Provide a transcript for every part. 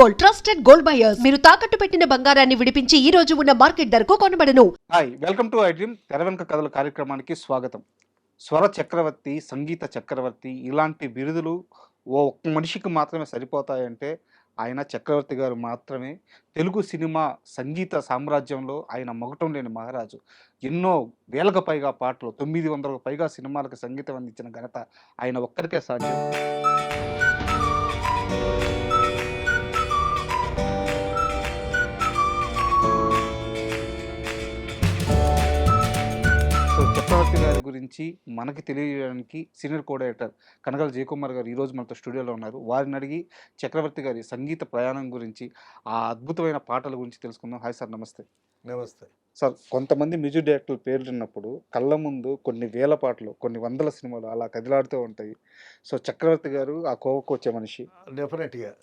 Gold, trusted gold buyers. మీరు తాకట్టు పెట్టిన బంగారాన్ని విడిపించి ఈ రోజు ఉన్న మార్కెట్ ధరకు కొనబడను. Hi welcome to I dream తెర వెనుక కథల కార్యక్రమానికి స్వాగతం. స్వర చక్రవర్తి, సంగీత చక్రవర్తి ఇలాంటి బిరుదులు ఒక్క మనిషికి మాత్రమే సరిపోతాయంటే ఆయన చక్రవర్తి గారు మాత్రమే. తెలుగు సినిమా సంగీత సామ్రాజ్యంలో ఆయన మకుటం లేని మహారాజు. ఎన్నో వేలకు పైగా పాటలు, 900కు పైగా సినిమాలకు సంగీతం అందించిన ఘనత ఆయన ఒక్కరికే సాధ్యం. సో చక్రవర్తి గారి గురించి మనకి తెలియజేయడానికి సీనియర్ కోఆర్డినేటర్ కనగల జయకుమార్ గారు ఈరోజు మనతో స్టూడియోలో ఉన్నారు. వారిని అడిగి చక్రవర్తి గారి సంగీత ప్రయాణం గురించి, ఆ అద్భుతమైన పాటల గురించి తెలుసుకుందాం. హాయ్ సార్, నమస్తే. నమస్తే. సార్, కొంతమంది మ్యూజిక్ డైరెక్టర్ల పేర్లు విన్నప్పుడు కళ్ళ ముందు కొన్ని వేల పాటలు, కొన్ని వందల సినిమాలు అలా కదిలాడుతూ ఉంటాయి. సో చక్రవర్తి గారు ఆ కోవకు వచ్చే మనిషి. డెఫినెట్గా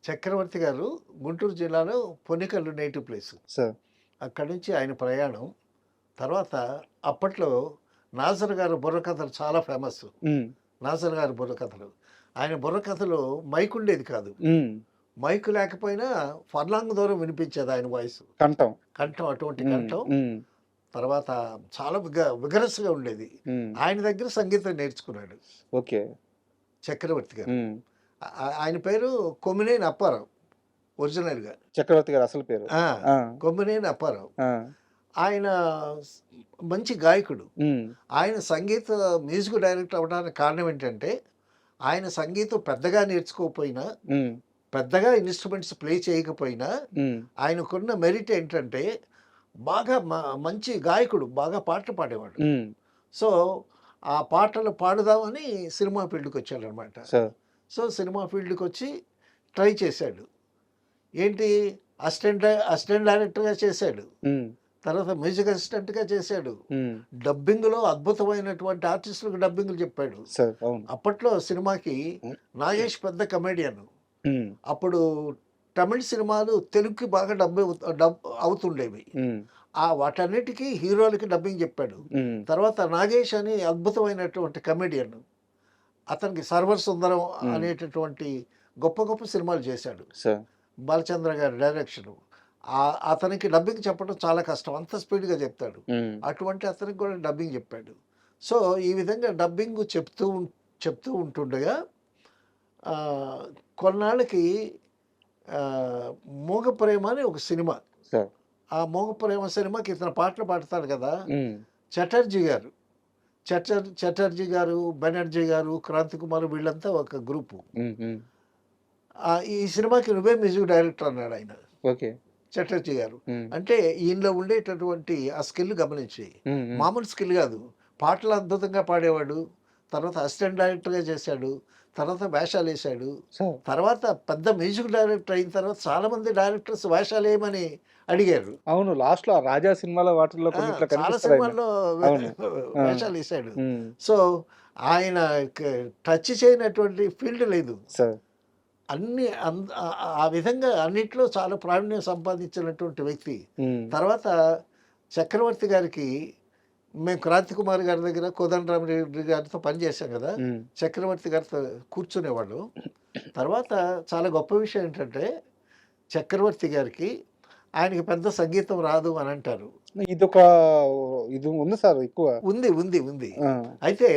చక్రవర్తి గారు గుంటూరు జిల్లాలో పొన్నికల్లు నేటివ్ ప్లేస్. సార్, అక్కడి నుంచి ఆయన ప్రయాణం. తర్వాత అప్పట్లో నాజర్ గారు బుర్రకథలు చాలా ఫేమస్. నాజర్ గారు బుర్రకథలు, ఆయన బుర్రకథలు మైక్ ఉండేది కాదు. మైక్ లేకపోయినా ఫర్లాంగ్ దూరం వినిపించేది ఆయన వాయిస్, కంఠం. అటువంటి కంఠం. తర్వాత చాలా విగరస్గా ఉండేది. ఆయన దగ్గర సంగీతం నేర్చుకున్నాడు ఓకే చక్రవర్తి గారు. ఆయన పేరు కొమ్మినేని అప్పారావు ఒరిజినల్గా. చక్రవర్తి గారు అసలు పేరు కొమ్మినేని అప్పారావు. ఆయన మంచి గాయకుడు. ఆయన సంగీత మ్యూజిక్ డైరెక్టర్ అవ్వడానికి కారణం ఏంటంటే, ఆయన సంగీతం పెద్దగా నేర్చుకోకపోయినా, పెద్దగా ఇన్స్ట్రుమెంట్స్ ప్లే చేయకపోయినా, ఆయనకున్న మెరిట్ ఏంటంటే బాగా మంచి గాయకుడు, బాగా పాటలు పాడేవాడు. సో ఆ పాటలు పాడుదామని సినిమా ఫీల్డ్కి వచ్చాడు అనమాట. సో సినిమా ఫీల్డ్కి వచ్చి ట్రై చేశాడు. ఏంటి, అసిస్టెంట్ డైరెక్టర్గా చేశాడు. తర్వాత మ్యూజిక్ అసిస్టెంట్గా చేశాడు. డబ్బింగ్లో అద్భుతమైనటువంటి ఆర్టిస్టులకు డబ్బింగ్లు చెప్పాడు. అప్పట్లో సినిమాకి నాగేష్ పెద్ద కమెడియన్. అప్పుడు తమిళ సినిమాలు తెలుగుకి బాగా డబ్బు అవుతుండేవి. వాటన్నిటికీ హీరోలకి డబ్బింగ్ చెప్పాడు. తర్వాత నాగేష్ అని అద్భుతమైనటువంటి కమెడియన్, అతనికి సర్వర్ సుందరం అనేటటువంటి గొప్ప గొప్ప సినిమాలు చేశాడు. బాలచంద్ర గారి డైరెక్షన్. అతనికి డబ్బింగ్ చెప్పడం చాలా కష్టం, అంత స్పీడ్గా చెప్తాడు. అటువంటి అతనికి కూడా డబ్బింగ్ చెప్పాడు. సో ఈ విధంగా డబ్బింగ్ చెప్తూ ఉంటుండగా కొన్నాళ్ళకి మోగ ప్రేమ అని ఒక సినిమా. ఆ మోగ ప్రేమ సినిమాకి ఇతను పాటలు పాడతాడు కదా. చటర్జీ గారు, బెనర్జీ గారు, క్రాంతి కుమార్, వీళ్ళంతా ఒక గ్రూపు. ఈ సినిమాకి నువ్వే మ్యూజిక్ డైరెక్టర్ అన్నాడు ఆయన, చటర్జీ గారు. అంటే ఈయనలో ఉండేటటువంటి ఆ స్కిల్ గమనించి, మామూలు స్కిల్ కాదు, పాటలు అద్భుతంగా పాడేవాడు. తర్వాత అసిస్టెంట్ డైరెక్టర్గా చేశాడు. తర్వాత వేషాలు వేశాడు. తర్వాత పెద్ద మ్యూజిక్ డైరెక్టర్ అయిన తర్వాత చాలా మంది డైరెక్టర్స్ వేషాలు వేయమని అడిగారు. అవును, లాస్ట్ లో రాజా సినిమాలో వాటిల్లో చాలా సినిమాల్లో వేషాలు వేశాడు. సో ఆయన టచ్ చేయనటువంటి ఫీల్డ్ లేదు. అన్ని ఆ విధంగా అన్నిట్లో చాలా ప్రావీణ్యం సంపాదించినటువంటి వ్యక్తి. తర్వాత చక్రవర్తి గారికి మేము క్రాంతి కుమార్ గారి దగ్గర, కోదండరామరెడ్డి గారితో పనిచేసాం కదా, చక్రవర్తి గారితో కూర్చునేవాళ్ళు. తర్వాత చాలా గొప్ప విషయం ఏంటంటే, చక్రవర్తి గారికి ఆయనకి పెద్ద సంగీతం రాదు అని అంటారు. ఇది ఉంది సార్, ఎక్కువ ఉంది. అయితే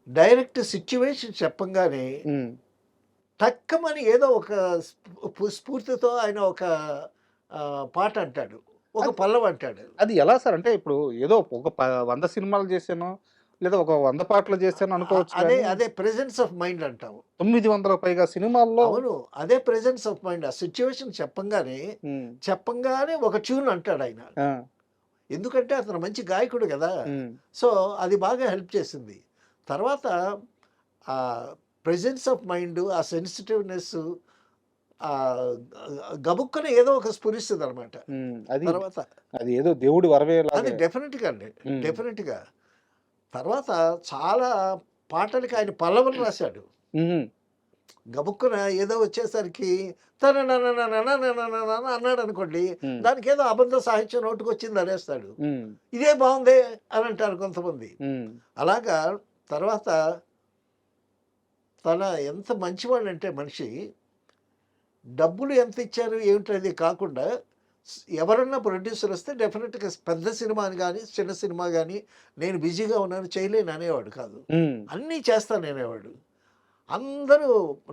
డైరెక్ట్ సిచ్యువేషన్ చెప్పంగానే టక్కమని ఏదో ఒక స్ఫూర్తితో ఆయన ఒక పాట అంటాడు, ఒక పల్లవి అంటాడు. అది ఎలా సార్? అంటే ఇప్పుడు ఏదో ఒక 100 సినిమాలు చేశాను, లేదా ఒక 100 పాటలు చేశాను అనుకోవచ్చు. అదే ప్రెజెన్స్ ఆఫ్ మైండ్ అంటాము. 900 పైగా సినిమాల్లో. అవును, అదే ప్రెజెన్స్ ఆఫ్ మైండ్. ఆ సిచ్యువేషన్ చెప్పంగానే ఒక ట్యూన్ అంటాడు ఆయన. ఎందుకంటే అతను మంచి గాయకుడు కదా. సో అది బాగా హెల్ప్ చేసింది. తర్వాత ఆ ప్రెజెన్స్ ఆఫ్ మైండ్, ఆ సెన్సిటివ్నెస్ గబుక్కన ఏదో ఒక స్ఫురిస్తుంది అనమాట. తర్వాత అది ఏదో దేవుడి వరవే, అది డెఫినెట్గా. తర్వాత చాలా పాటలకి ఆయన పల్లవులు రాశాడు. గబుక్కున ఏదో వచ్చేసరికి అన్నాడు అనుకోండి, దానికి ఏదో అబద్ధ సాహిత్యం నోటుకు వచ్చింది అనేస్తాడు. ఇదే బాగుంది అని అంటారు కొంతమంది. అలాగా తర్వాత తన ఎంత మంచివాడు అంటే మనిషి, డబ్బులు ఎంత ఇచ్చారు ఏమిటి అది కాకుండా ఎవరన్నా ప్రొడ్యూసర్ వస్తే డెఫినెట్గా పెద్ద సినిమాని కానీ చిన్న సినిమా కానీ నేను బిజీగా ఉన్నాను చేయలేను అనేవాడు కాదు. అన్నీ చేస్తాను అనేవాడు. అందరూ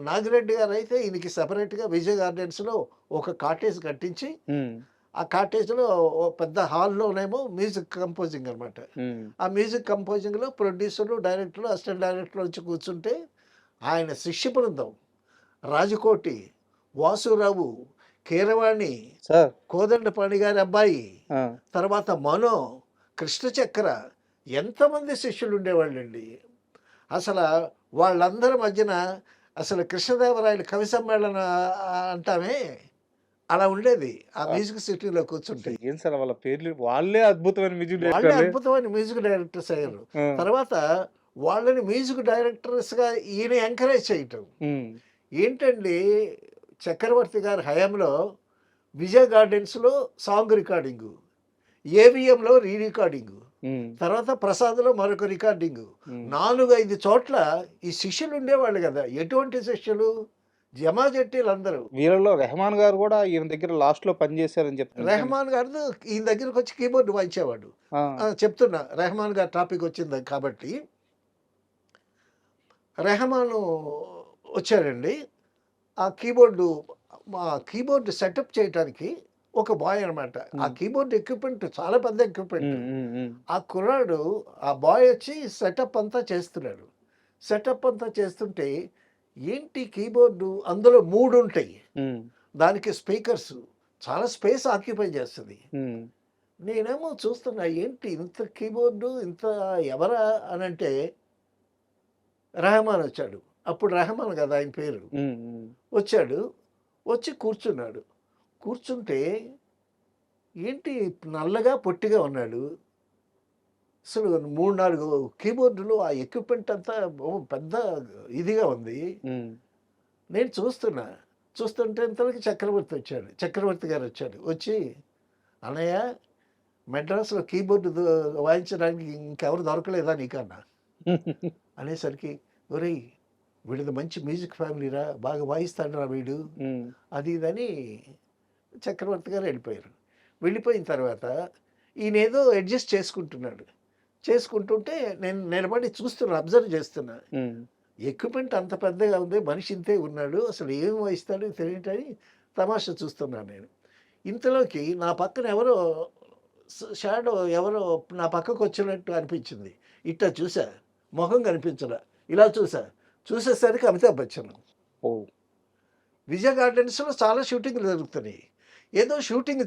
నాగిరెడ్డి గారు అయితే ఈయనకి సెపరేట్గా విజయ్ గార్డెన్స్లో ఒక కాటేజ్ కట్టించి ఆ కాటేజ్లో పెద్ద హాల్లోనేమో మ్యూజిక్ కంపోజింగ్ అనమాట. ఆ మ్యూజిక్ కంపోజింగ్లో ప్రొడ్యూసర్లు డైరెక్టర్లు అసిస్టెంట్ డైరెక్టర్లు వచ్చి కూర్చుంటే ఆయన శిష్య బృందం రాజకోటి, వాసురావు, కీరవాణి, కోదండపాణి గారి అబ్బాయి, తర్వాత మనో, కృష్ణ చక్ర, ఎంతమంది శిష్యులు ఉండేవాళ్ళండి. అసలు వాళ్ళందరి మధ్యన అసలు కృష్ణదేవరాయలు కవి సమ్మేళన అంటామే అలా ఉండేది ఆ మ్యూజిక్ సిటీలో కూర్చుంటే. ఏం సార్ వాళ్ళ పేర్లు వాళ్ళే అద్భుతమైన మ్యూజిక్ డైరెక్టర్స్ అయ్యారు. తర్వాత వాళ్ళని మ్యూజిక్ డైరెక్టర్స్గా ఈయన ఎంకరేజ్ చేయటం ఏంటండి. చక్రవర్తి గారి హయాంలో విజయ్ గార్డెన్స్లో సాంగ్ రికార్డింగు, ఏవిఎంలో రీ రికార్డింగు, తర్వాత ప్రసాద్లో మరొక రికార్డింగు, 4-5 చోట్ల ఈ శిష్యులు ఉండేవాళ్ళు కదా. ఎటువంటి శిష్యులు? జమాజట్టీలు అందరూ. వీళ్ళలో రెహమాన్ గారు కూడా ఈయన దగ్గర లాస్ట్ లో పనిచేశారని చెప్తారు. రెహమాన్ గారు ఈయన దగ్గరకు వచ్చి కీబోర్డ్ వాయించేవాడు. చెప్తున్నా, రెహమాన్ గారు టాపిక్ వచ్చింది కాబట్టి రెహమాన్ వచ్చారండి. ఆ కీబోర్డు సెటప్ చేయడానికి ఒక బాయ్ అనమాట. ఆ కీబోర్డ్ ఎక్విప్మెంట్ చాలా పెద్ద ఎక్విప్మెంట్. ఆ కుర్రాడు ఆ బాయ్ వచ్చి సెటప్ అంతా చేస్తున్నాడు. సెటప్ అంతా చేస్తుంటే ఏంటి కీబోర్డు అందులో 3 ఉంటాయి. దానికి స్పీకర్స్ చాలా స్పేస్ ఆక్యుపై చేస్తుంది. నేనేమో చూస్తున్నా ఏంటి ఇంత కీబోర్డు ఇంత ఎవరా అని అంటే రెహమాన్ వచ్చాడు. అప్పుడు రెహమాన్ కదా ఆయన పేరు. వచ్చాడు, వచ్చి కూర్చున్నాడు. కూర్చుంటే ఏంటి నల్లగా పొట్టిగా ఉన్నాడు. అసలు 3-4 కీబోర్డులు ఆ ఎక్విప్మెంట్ అంతా పెద్ద ఇదిగా ఉంది. నేను చూస్తుంటే ఇంతలోకి చక్రవర్తి గారు వచ్చాడు. వచ్చి అన్నయ్య మెడ్రాస్లో కీబోర్డు వాయించడానికి ఇంకెవరు దొరకలేదా నీకన్నా అనేసరికి, ఒరేయ్ వీడిది మంచి మ్యూజిక్ ఫ్యామిలీరా, బాగా వాయిస్తాడురా వీడు, అది ఇదని చక్రవర్తి గారు వెళ్ళిపోయారు. వెళ్ళిపోయిన తర్వాత ఈయన ఏదో అడ్జస్ట్ చేసుకుంటుంటే నేను నిలబడి చూస్తున్నా, అబ్జర్వ్ చేస్తున్నా. ఎక్విప్మెంట్ అంత పెద్దగా ఉంది, మనిషి ఇంతే ఉన్నాడు, అసలు ఏం వాయిస్తాడు తెలియటని తమాషా చూస్తున్నాను నేను. ఇంతలోకి నా పక్కన షాడో ఎవరో నా పక్కకు వచ్చినట్టు అనిపించింది. ఇట్లా చూసా, మొహం కనిపించడా, ఇలా చూసేసరికి అమితాబ్ బచ్చన్. విజయ్ గార్డెన్స్లో చాలా షూటింగ్లు జరుగుతున్నాయి. ఏదో షూటింగ్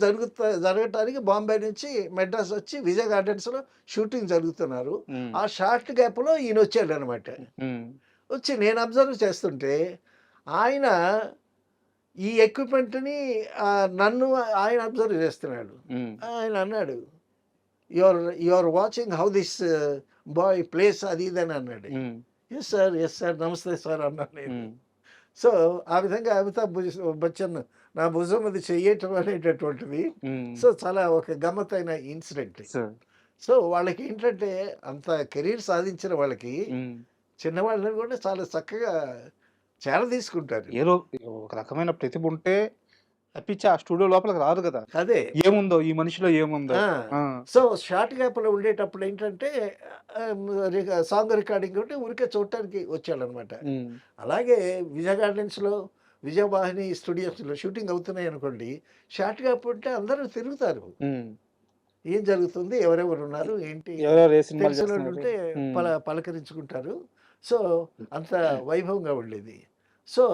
జరగటానికి బాంబే నుంచి మెడ్రాస్ వచ్చి విజయ్ గార్డెన్స్లో షూటింగ్ జరుగుతున్నారు. ఆ షార్ట్ గ్యాప్లో ఈయన వచ్చాడు అనమాట. వచ్చి నేను అబ్జర్వ్ చేస్తుంటే ఆయన ఈ ఎక్విప్మెంట్ని నన్ను ఆయన అబ్జర్వ్ చేస్తున్నాడు. ఆయన అన్నాడు, your watching how this boy place అది ఇది అని అన్నాడు. ఎస్ సార్ నమస్తే సార్ అన్నాను నేను. సో ఆ విధంగా అమితాబ్ బచ్చన్ నా భుజం మీద చెయ్యటం అనేటటువంటిది సో చాలా ఒక గమ్మత్తైన ఇన్సిడెంట్. సో వాళ్ళకి ఏంటంటే అంత కెరీర్ సాధించిన వాళ్ళకి చిన్నవాళ్ళని కూడా చాలా చక్కగా చేర తీసుకుంటారు. ఏదో ఒక రకమైన ప్రతిభ ఉంటే తప్పించి ఆ స్టూడియో లోపలికి రాదు కదా. అదే ఏముందో ఈ మనిషిలో ఏముందో. సో షార్ట్ గ్యాప్లో ఉండేటప్పుడు ఏంటంటే సాంగ్ రికార్డింగ్ ఉంటే ఊరికే చూడటానికి వచ్చాడనమాట. అలాగే విజయ్ గార్డెన్స్లో విజయవాహిని స్టూడియోస్లో షూటింగ్ అవుతున్నాయి అనుకోండి, షార్ట్ గ్యాప్ ఉంటే అందరూ తిరుగుతారు, ఏం జరుగుతుంది, ఎవరెవరు ఉన్నారు ఏంటి తెలిసిన వాళ్ళు ఉంటే పలకరించుకుంటారు. సో అంత వైభవంగా ఉండేది. సో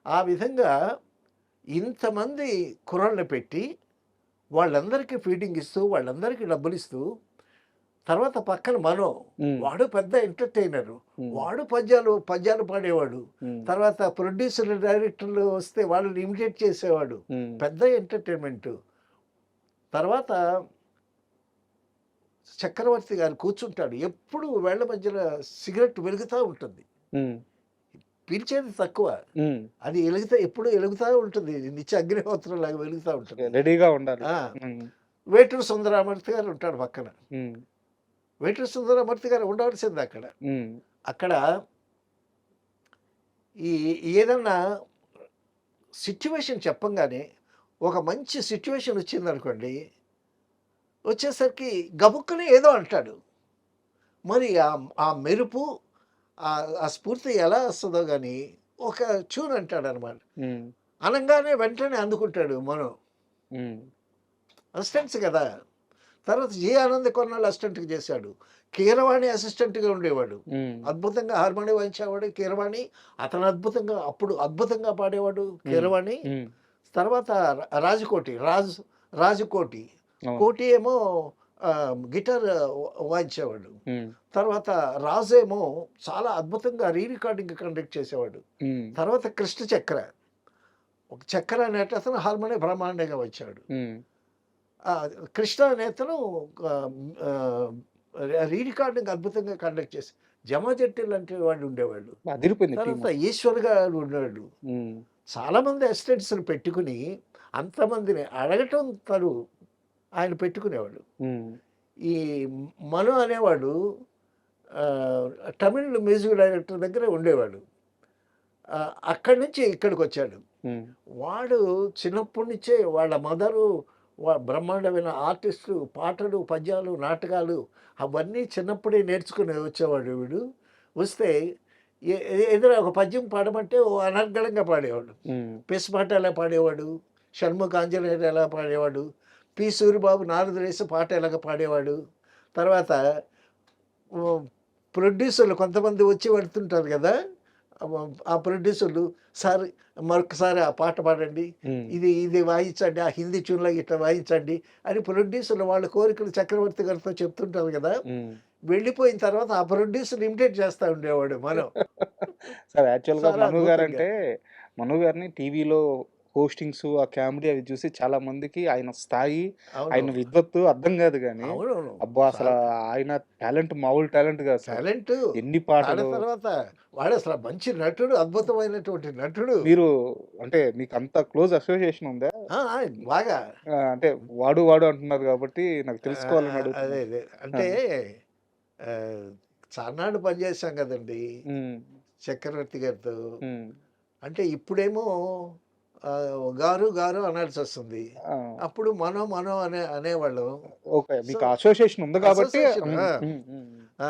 ఆ విధంగా ఇంతమంది కుర్రాళ్ళని పెట్టి వాళ్ళందరికీ ఫీడింగ్ ఇస్తూ వాళ్ళందరికీ డబ్బులు ఇస్తూ, తర్వాత పక్కన మనో వాడు పెద్ద ఎంటర్టైనరు, వాడు పద్యాలు పాడేవాడు. తర్వాత ప్రొడ్యూసర్ డైరెక్టర్లు వస్తే వాళ్ళని ఇమిటేట్ చేసేవాడు, పెద్ద ఎంటర్టైన్మెంట్. తర్వాత చక్రవర్తి గారు కూర్చుంటాడు, ఎప్పుడు వేళ్ల మధ్యలో సిగరెట్ వెలుగుతూ ఉంటుంది, పీల్చేది తక్కువ, అది ఎప్పుడు వెలుగుతూ ఉంటుంది, నిత్య అగ్నిహోత్రం లాగా వెలుగుతూ ఉంటుంది, రెడీగా ఉండాలి. వేటూరు సుందరామూర్తి గారు ఉంటాడు పక్కన. వేటూరు సుందరామూర్తి గారు ఉండవలసింది అక్కడ ఈ ఏదన్నా సిట్యువేషన్ చెప్పంగానే ఒక మంచి సిట్యువేషన్ వచ్చిందనుకోండి, వచ్చేసరికి గబుక్కున ఏదో అంటాడు. మరి ఆ మెరుపు, ఆ స్ఫూర్తి ఎలా వస్తదో గానీ, ఒక ట్యూన్ అంటాడనమాట. హ్మ్. అనంగానే వెంటనే అందుకుంటాడు మనం. హ్మ్. అసిస్టెంట్స్ కదా! తర్వాత జి. ఆనంద్ కొన్నాళ్ళు అసిస్టెంట్‌గా చేశాడు. కీరవాణి అసిస్టెంట్‌గా ఉండేవాడు. హ్మ్. అద్భుతంగా హార్మోనియం వాయించేవాడు కీరవాణి. అతను అప్పుడు అద్భుతంగా పాడేవాడు హ్మ్. కీరవాణి. హ్మ్. తర్వాత రాజకోటి, రాజుకోటి. అవును. కోటి ఏమో గిటార్ వాయించేవాడు. హ్మ్. తర్వాత రాజేమో చాలా అద్భుతంగా రికార్డింగ్ కండక్ట్ చేసేవాడు. హ్మ్. తర్వాత కృష్ణ చక్ర. ఒక చక్ర అనేటతను హార్మోనియం బ్రహ్మాండంగా వచ్చాడు. హ్మ్. కృష్ణ అనేతను ఆహ్, రికార్డింగ్ అద్భుతంగా కండక్ట్ చేసి జమాజెట్టి లాంటి వాళ్ళు ఉండేవాళ్ళు. అదిరిపోయింది టీము. తర్వాత ఈశ్వర్ గారు ఉన్నాడు. హ్మ్. చాలామంది అసిస్టెంట్స్‌ని పెట్టుకొని అంతమందిని అడగటం తను ఆయన పెట్టుకునేవాడు. హ్మ్. ఈ మను అనేవాడు తమిళ్ మ్యూజిక్ డైరెక్టర్ దగ్గర ఉండేవాడు. అక్కడి నుంచి ఇక్కడికొచ్చాడు. హ్మ్. వాడు చిన్నప్పటి నుంచే వాళ్ళ మదరు బ్రహ్మాండమైన ఆర్టిస్టు, పాటలు, పద్యాలు, నాటకాలు అవన్నీ చిన్నప్పుడే నేర్చుకుని వచ్చేవాడు వీడు. వస్తే ఏదైనా ఒక పద్యం పాడమంటే ఓ అనర్గళంగా పాడేవాడు. హ్మ్. పెసపాట ఎలా పాడేవాడు, షణ్ముఖ ఆంజనేయులు ఎలా పాడేవాడు, పి. సూరిబాబు నారదులేసి పాట ఎలాగ పాడేవాడు. తర్వాత హ్మ్, ప్రొడ్యూసర్లు కొంతమంది వచ్చి వెళ్తుంటారు గదా! ఆ ప్రొడ్యూసర్లు సార్ మరొకసారి ఆ పాట పాడండి. హ్మ్. ఇది వాయించండి. ఆ హిందీ ట్యూన్‌లో ఇట్లా వాయించండి అని ప్రొడ్యూసర్లు వాళ్ళ కోరికలు చక్రవర్తి గారితో చెప్తుంటారు గదా! హ్మ్. వెళ్ళిపోయిన తర్వాత ఆ ప్రొడ్యూసర్‌ని ఇమిటేట్ చేస్తా ఉండేవాడు మనం. సార్ యాక్చువల్‌గా చాలా అద్భుతంగా. మను గారిని టీవీలో హోస్టింగ్స్, ఆ కామెడీ అవి చూసి చాలా మందికి ఆయన స్థాయి, ఆయన అవును. విద్వత్తు అర్థం కాదు గానీ, అవునవును. అబ్బా! అసల చాలా ఆయన టాలెంట్ మామూలు టాలెంట్ కాదు సార్. టాలెంటు. ఎన్ని దాని పాటలు తర్వాత వాడసల మంచి నటుడు. అద్భుతమైనటువంటి నటుడు. మీరు అంటే మీకంత క్లోజ్ అసోసియేషన్ ఉందా? బాగా. అంటే వాడు అంటున్నారు కాబట్టి నాకు తెలుసుకోవాలని అదే. అడుగుతున్నాను. అదే. ఆ! అంటే ఆహ్, చాన్నాళ్ళు పనిచేశాం గదండీ! హ్మ్. చక్రవర్తి గారితో. హ్మ్. అంటే ఇప్పుడేమో గారు అనాల్సొస్తుంది. ఆ! అప్పుడు మనో అనేవాళ్ళం. ఓకే. సో, మీకు ఆ అసోసియేషన్ ఉంది కాబట్టి అసోసియేషన్ హ్మ్. హ్మ్. హ్మ్. ఆ!